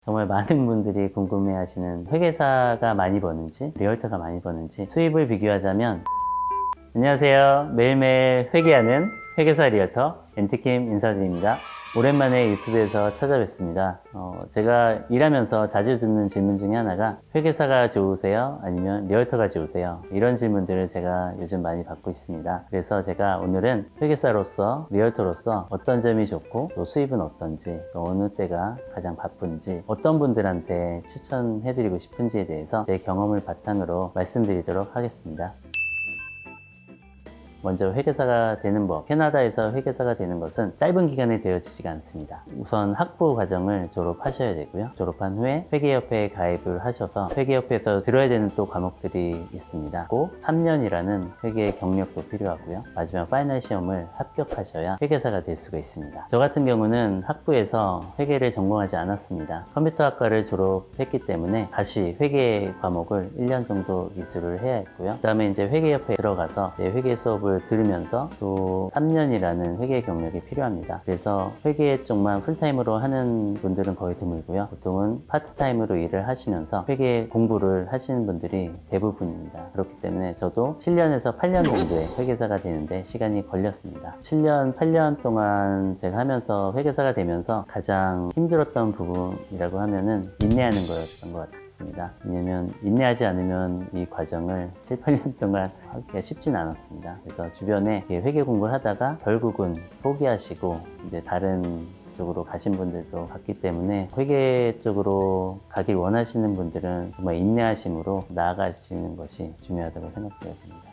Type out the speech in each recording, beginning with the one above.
정말 많은 분들이 궁금해하시는 회계사가 많이 버는지 리얼터가 많이 버는지 수입을 비교하자면, 안녕하세요. 매일매일 회계하는 회계사 리얼터 엔티킴 인사드립니다. 오랜만에 유튜브에서 찾아뵙습니다. 제가 일하면서 자주 듣는 질문 중에 하나가 회계사가 좋으세요? 아니면 리얼터가 좋으세요? 이런 질문들을 제가 요즘 많이 받고 있습니다. 그래서 제가 오늘은 회계사로서 리얼터로서 어떤 점이 좋고 또 수입은 어떤지, 또 어느 때가 가장 바쁜지, 어떤 분들한테 추천해드리고 싶은지에 대해서 제 경험을 바탕으로 말씀드리도록 하겠습니다. 먼저 회계사가 되는 법. 캐나다에서 회계사가 되는 것은 짧은 기간에 되어지지가 않습니다. 우선 학부 과정을 졸업하셔야 되고요. 졸업한 후에 회계협회에 가입을 하셔서 회계협회에서 들어야 되는 또 과목들이 있습니다. 꼭 3년이라는 회계 경력도 필요하고요. 마지막 파이널 시험을 합격하셔야 회계사가 될 수가 있습니다. 저 같은 경우는 학부에서 회계를 전공하지 않았습니다. 컴퓨터학과를 졸업했기 때문에 다시 회계 과목을 1년 정도 이수를 해야 했고요. 그 다음에 이제 회계협회에 들어가서 회계 수업을 들으면서 또 3년이라는 회계 경력이 필요합니다. 그래서 회계 쪽만 풀타임으로 하는 분들은 거의 드물고요. 보통은 파트타임으로 일을 하시면서 회계 공부를 하시는 분들이 대부분입니다. 그렇기 때문에 저도 7년에서 8년 정도의 회계사가 되는데 시간이 걸렸습니다. 7년, 8년 동안 제가 하면서 회계사가 되면서 가장 힘들었던 부분이라고 하면은 인내하는 거였던 것 같습니다. 왜냐면 인내하지 않으면 이 과정을 7, 8년 동안 하기가 쉽진 않았습니다. 그래서 주변에 회계 공부를 하다가 결국은 포기하시고 이제 다른 쪽으로 가신 분들도 봤기 때문에 회계 쪽으로 가길 원하시는 분들은 정말 인내하심으로 나아가시는 것이 중요하다고 생각되어집니다.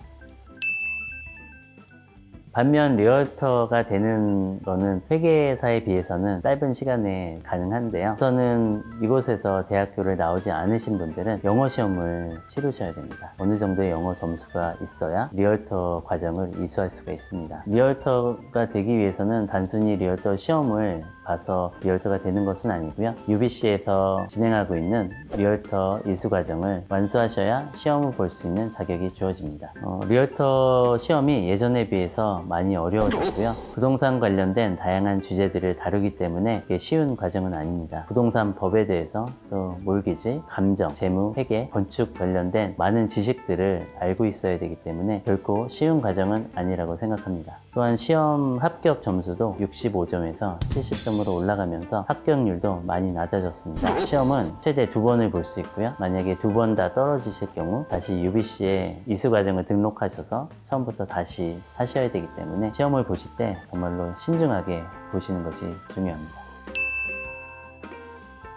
반면 리얼터가 되는 거는 회계사에 비해서는 짧은 시간에 가능한데요. 우선은 이곳에서 대학교를 나오지 않으신 분들은 영어 시험을 치르셔야 됩니다. 어느 정도의 영어 점수가 있어야 리얼터 과정을 이수할 수가 있습니다. 리얼터가 되기 위해서는 단순히 리얼터 시험을 봐서 리얼터가 되는 것은 아니고요. UBC에서 진행하고 있는 리얼터 이수 과정을 완수하셔야 시험을 볼 수 있는 자격이 주어집니다. 리얼터 시험이 예전에 비해서 많이 어려워졌고요. 부동산 관련된 다양한 주제들을 다루기 때문에 이게 쉬운 과정은 아닙니다. 부동산 법에 대해서 또 몰기지, 감정, 재무, 회계, 건축 관련된 많은 지식들을 알고 있어야 되기 때문에 결코 쉬운 과정은 아니라고 생각합니다. 또한 시험 합격 점수도 65점에서 70점으로 올라가면서 합격률도 많이 낮아졌습니다. 시험은 최대 2번을 볼 수 있고요. 만약에 2번 다 떨어지실 경우 다시 UBC에 이수 과정을 등록하셔서 처음부터 다시 하셔야 되기 때문에 시험을 보실 때 정말로 신중하게 보시는 것이 중요합니다.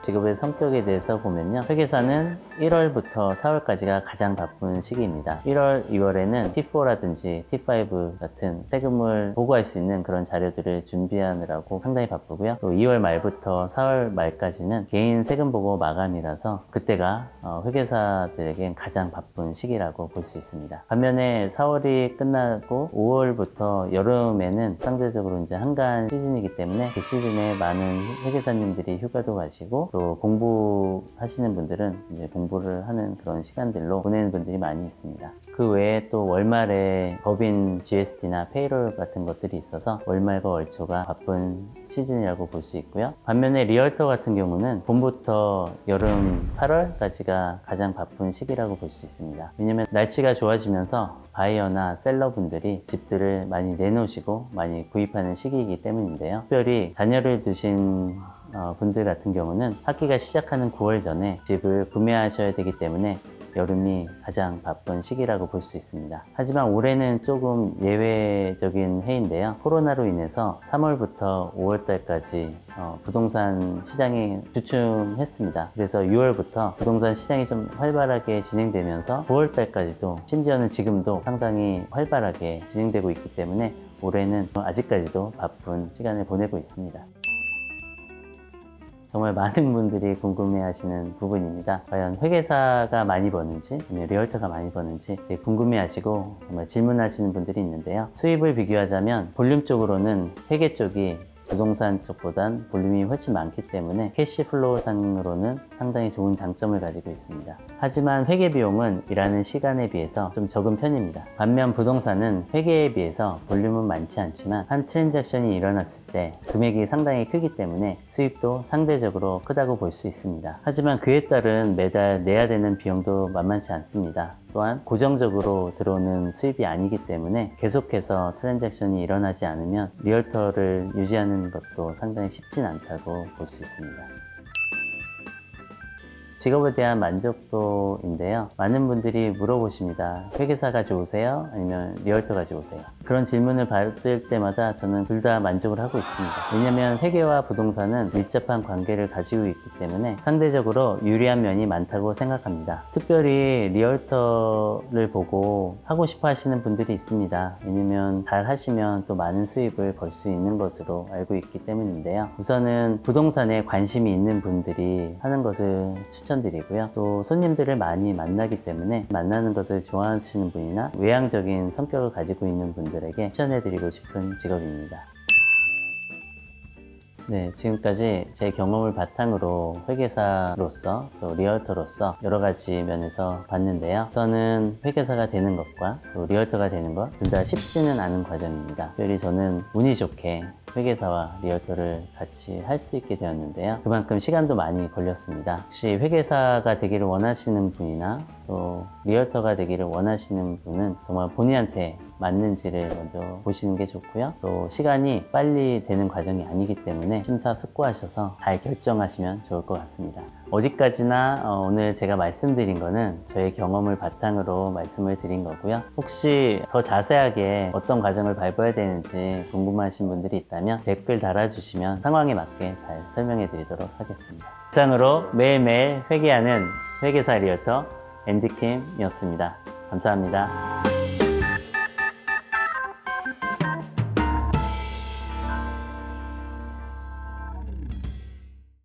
직업의 성격에 대해서 보면요. 회계사는 1월부터 4월까지가 가장 바쁜 시기입니다. 1월, 2월에는 T4라든지 T5 같은 세금을 보고할 수 있는 그런 자료들을 준비하느라고 상당히 바쁘고요. 또 2월 말부터 4월 말까지는 개인 세금 보고 마감이라서 그때가 회계사들에겐 가장 바쁜 시기라고 볼 수 있습니다. 반면에 4월이 끝나고 5월부터 여름에는 상대적으로 이제 한가한 시즌이기 때문에 그 시즌에 많은 회계사님들이 휴가도 가시고 또 공부하시는 분들은 이제 공부를 하는 그런 시간들로 보내는 분들이 많이 있습니다. 그 외에 또 월말에 법인 GST나 페이롤 같은 것들이 있어서 월말과 월초가 바쁜 시즌이라고 볼 수 있고요. 반면에 리얼터 같은 경우는 봄부터 여름 8월까지가 가장 바쁜 시기라고 볼 수 있습니다. 왜냐면 날씨가 좋아지면서 바이어나 셀러분들이 집들을 많이 내놓으시고 많이 구입하는 시기이기 때문인데요. 특별히 자녀를 두신 분들 같은 경우는 학기가 시작하는 9월 전에 집을 구매하셔야 되기 때문에 여름이 가장 바쁜 시기라고 볼 수 있습니다. 하지만 올해는 조금 예외적인 해인데요. 코로나로 인해서 3월부터 5월달까지 부동산 시장이 주춤했습니다. 그래서 6월부터 부동산 시장이 좀 활발하게 진행되면서 9월달까지도 심지어는 지금도 상당히 활발하게 진행되고 있기 때문에 올해는 아직까지도 바쁜 시간을 보내고 있습니다. 정말 많은 분들이 궁금해하시는 부분입니다. 과연 회계사가 많이 버는지 아니면 리얼터가 많이 버는지 되게 궁금해하시고 정말 질문하시는 분들이 있는데요. 수입을 비교하자면 볼륨 쪽으로는 회계 쪽이 부동산 쪽보단 볼륨이 훨씬 많기 때문에 캐시플로우 상으로는 상당히 좋은 장점을 가지고 있습니다. 하지만 회계 비용은 일하는 시간에 비해서 좀 적은 편입니다. 반면 부동산은 회계에 비해서 볼륨은 많지 않지만 한 트랜잭션이 일어났을 때 금액이 상당히 크기 때문에 수입도 상대적으로 크다고 볼 수 있습니다. 하지만 그에 따른 매달 내야 되는 비용도 만만치 않습니다. 또한 고정적으로 들어오는 수입이 아니기 때문에 계속해서 트랜잭션이 일어나지 않으면 리얼터를 유지하는 것도 상당히 쉽진 않다고 볼 수 있습니다. 직업에 대한 만족도인데요. 많은 분들이 물어보십니다. 회계사가 좋으세요? 아니면 리얼터가 좋으세요? 그런 질문을 받을 때마다 저는 둘 다 만족을 하고 있습니다. 왜냐하면 회계와 부동산은 밀접한 관계를 가지고 있기 때문에 상대적으로 유리한 면이 많다고 생각합니다. 특별히 리얼터를 보고 하고 싶어 하시는 분들이 있습니다. 왜냐면 잘 하시면 또 많은 수입을 벌 수 있는 것으로 알고 있기 때문인데요. 우선은 부동산에 관심이 있는 분들이 하는 것을 추천드리고요. 또 손님들을 많이 만나기 때문에 만나는 것을 좋아하시는 분이나 외향적인 성격을 가지고 있는 분들에게 추천해드리고 싶은 직업입니다. 네, 지금까지 제 경험을 바탕으로 회계사로서 또 리얼터로서 여러 가지 면에서 봤는데요. 저는 회계사가 되는 것과 또 리얼터가 되는 것 둘 다 쉽지는 않은 과정입니다. 특별히 저는 운이 좋게 회계사와 리얼터를 같이 할 수 있게 되었는데요. 그만큼 시간도 많이 걸렸습니다. 혹시 회계사가 되기를 원하시는 분이나 또 리얼터가 되기를 원하시는 분은 정말 본인한테 맞는지를 먼저 보시는 게 좋고요. 또 시간이 빨리 되는 과정이 아니기 때문에 심사숙고하셔서 잘 결정하시면 좋을 것 같습니다. 어디까지나 오늘 제가 말씀드린 거는 저의 경험을 바탕으로 말씀을 드린 거고요. 혹시 더 자세하게 어떤 과정을 밟아야 되는지 궁금하신 분들이 있다면 댓글 달아주시면 상황에 맞게 잘 설명해 드리도록 하겠습니다. 이상으로 매일매일 회계하는 회계사 리얼터 앤디킴이었습니다. 감사합니다.